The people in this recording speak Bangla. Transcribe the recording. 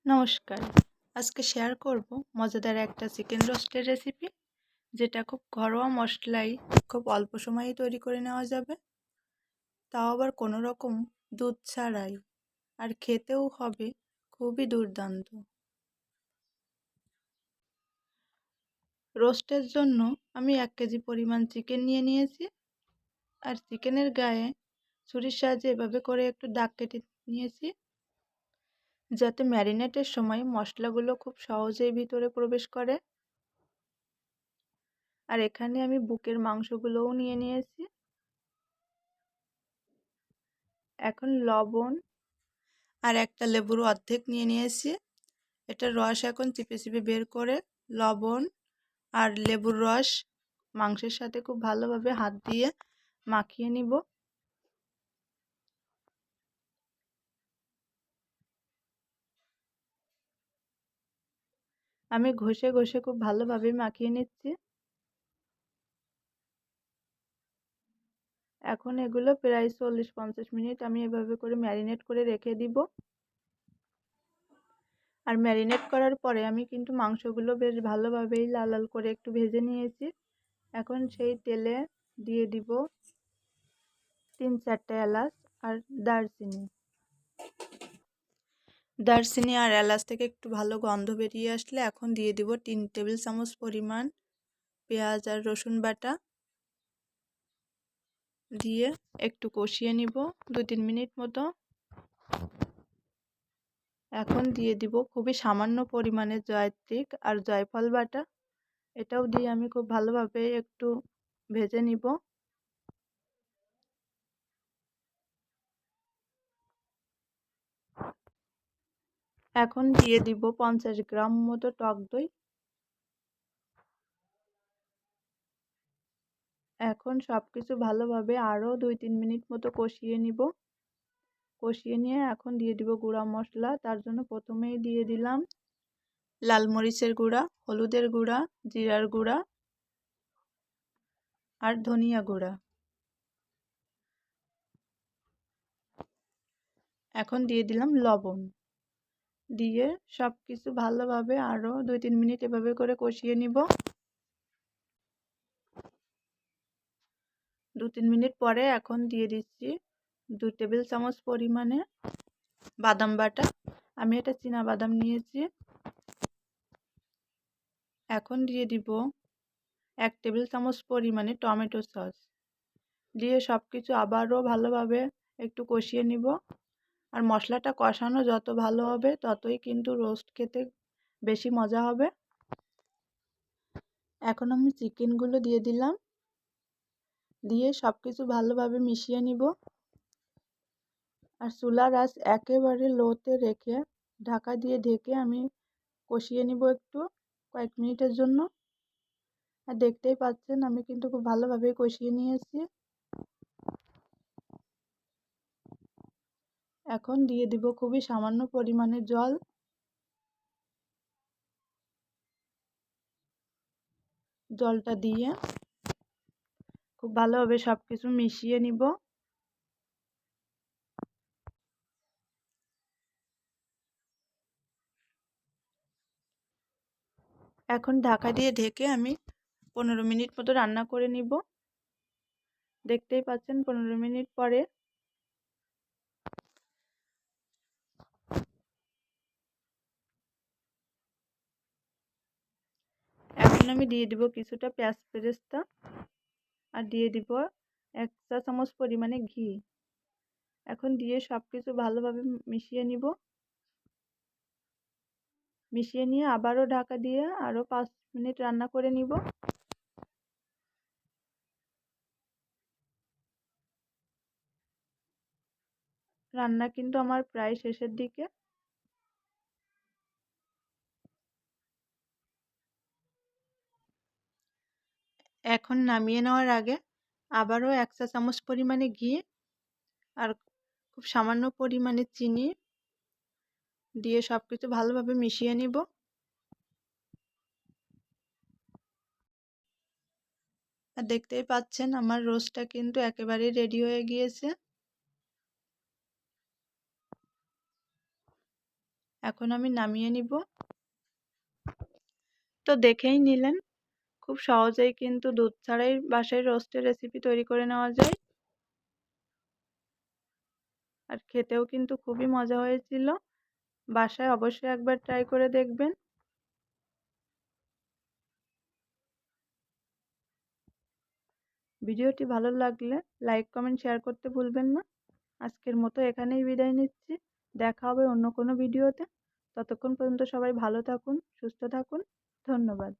নমস্কার। আজকে শেয়ার করব মজাদার একটা চিকেন রোস্টের রেসিপি, যেটা খুব ঘরোয়া মশলায় খুব অল্প সময়ে তৈরি করে নেওয়া যাবে, তাও আবার কোনো রকম দুধ ছাড়াই, আর খেতেও হবে খুবই দুর্দান্ত। রোস্টের জন্য আমি 1 কেজি পরিমাণ চিকেন নিয়েছি, আর চিকেনের গায়ে ছুরির সাহায্যে এভাবে করে একটু দাগ কেটে নিয়েছি, যাতে ম্যারিনেটের সময় মশলাগুলো খুব সহজেই ভিতরে প্রবেশ করে। আর এখানে আমি বুকের মাংসগুলোও নিয়েছি। এখন লবণ আর একটা লেবুর অর্ধেক নিয়েছি। এটার রস এখন চিপে চিপে বের করে লবণ আর লেবুর রস মাংসের সাথে খুব ভালোভাবে হাত দিয়ে মাখিয়ে নিব। আমি ঘষে ঘষে খুব ভালোভাবে মাখিয়ে নিচ্ছি। এখন এগুলো প্রায় 40-50 মিনিট আমি এভাবে করে ম্যারিনেট করে রেখে দিব। আর ম্যারিনেট করার পরে আমি কিন্তু মাংসগুলো বেশ ভালোভাবেই লাল লাল করে একটু ভেজে নিয়েছি। এখন সেই তেলে দিয়ে দিব 3-4টা এলাচ আর দারচিনি আর এলাচ থেকে একটু ভালো গন্ধ বেরিয়ে আসলে এখন দিয়ে দিব 3 টেবিল চামচ পরিমাণ পেঁয়াজ আর রসুন বাটা, দিয়ে একটু কষিয়ে নিব 2-3 মিনিট মতো। এখন দিয়ে দিব খুবই সামান্য পরিমাণে জয়ত্রী আর জয়ফল বাটা, এটাও দিয়ে আমি খুব ভালোভাবে একটু ভেজে নিব। এখন দিয়ে দিব 50 গ্রাম মতো টক দই। এখন সবকিছু ভালোভাবে আরও 2-3 মিনিট মতো কষিয়ে নিব। কষিয়ে নিয়ে এখন দিয়ে দিব গুঁড়া মশলা। তার জন্য প্রথমেই দিয়ে দিলাম লাল মরিচের গুঁড়া, হলুদের গুঁড়া, জিরার গুঁড়া আর ধনিয়া গুঁড়া। এখন দিয়ে দিলাম লবণ, দিয়ে সব কিছু ভালোভাবে আরও 2-3 মিনিট এভাবে করে কষিয়ে নিব। 2-3 মিনিট পরে এখন দিয়ে দিচ্ছি 2 টেবিল চামচ পরিমাণে বাদাম বাটা। আমি এটা চীনা বাদাম নিয়েছি। এখন দিয়ে দিব 1 টেবিল চামচ পরিমাণে টমেটো সস, দিয়ে সব কিছু আবারও ভালোভাবে একটু কষিয়ে নিব। আর মশলাটা কষানো যত ভালো হবে ততই কিন্তু রোস্ট খেতে বেশি মজা হবে। এখন আমি চিকেনগুলো দিয়ে দিলাম, দিয়ে সব কিছু ভালোভাবে মিশিয়ে নিব। আর চুলার আঁচ একেবারে লোতে রেখে ঢাকা দিয়ে ঢেকে আমি কষিয়ে নিব একটু কয়েক মিনিটের জন্য। আর দেখতেই পাচ্ছেন আমি কিন্তু খুব ভালোভাবে কষিয়ে নিয়েছি। এখন দিয়ে দিব খুবই সামান্য পরিমাণে জল। জলটা দিয়ে খুব ভালোভাবে সব কিছু মিশিয়ে নিব। এখন ঢাকা দিয়ে ঢেকে আমি 15 মিনিট মতো রান্না করে নিব। দেখতেই পাচ্ছেন 15 মিনিট পরে এখন আমি দিয়ে দিব কিছুটা পেঁয়াজ বেরেস্তা, আর দিয়ে দিব 1 চা চামচ পরিমাণে ঘি। এখন দিয়ে সব কিছু ভালোভাবে মিশিয়ে নিব। মিশিয়ে নিয়ে আবারও ঢাকা দিয়ে আরও 5 মিনিট রান্না করে নিব। রান্না কিন্তু আমার প্রায় শেষের দিকে। এখন নামিয়ে নেওয়ার আগে আবারও 1 চা চামচ পরিমাণে ঘি আর খুব সামান্য পরিমাণে চিনি দিয়ে সব কিছু ভালোভাবে মিশিয়ে নিব। আর দেখতেই পাচ্ছেন আমার রোস্টটা কিন্তু একেবারেই রেডি হয়ে গিয়েছে। এখন আমি নামিয়ে নিব। তো দেখেই নিলেন, খুব সহজেই কিন্তু দুধ ছাড়াই বাসায় রোস্টের রেসিপি তৈরি করে নেওয়া যায়। আর খেতেও কিন্তু খুবই মজা হয়েছিল। বাসায় অবশ্যই একবার ট্রাই করে দেখবেন। ভিডিওটি ভালো লাগলে লাইক, কমেন্ট, শেয়ার করতে ভুলবেন না। আজকের মতো এখানেই বিদায় নিচ্ছি। দেখা হবে অন্য কোনো ভিডিওতে। ততক্ষণ পর্যন্ত সবাই ভালো থাকুন, সুস্থ থাকুন। ধন্যবাদ।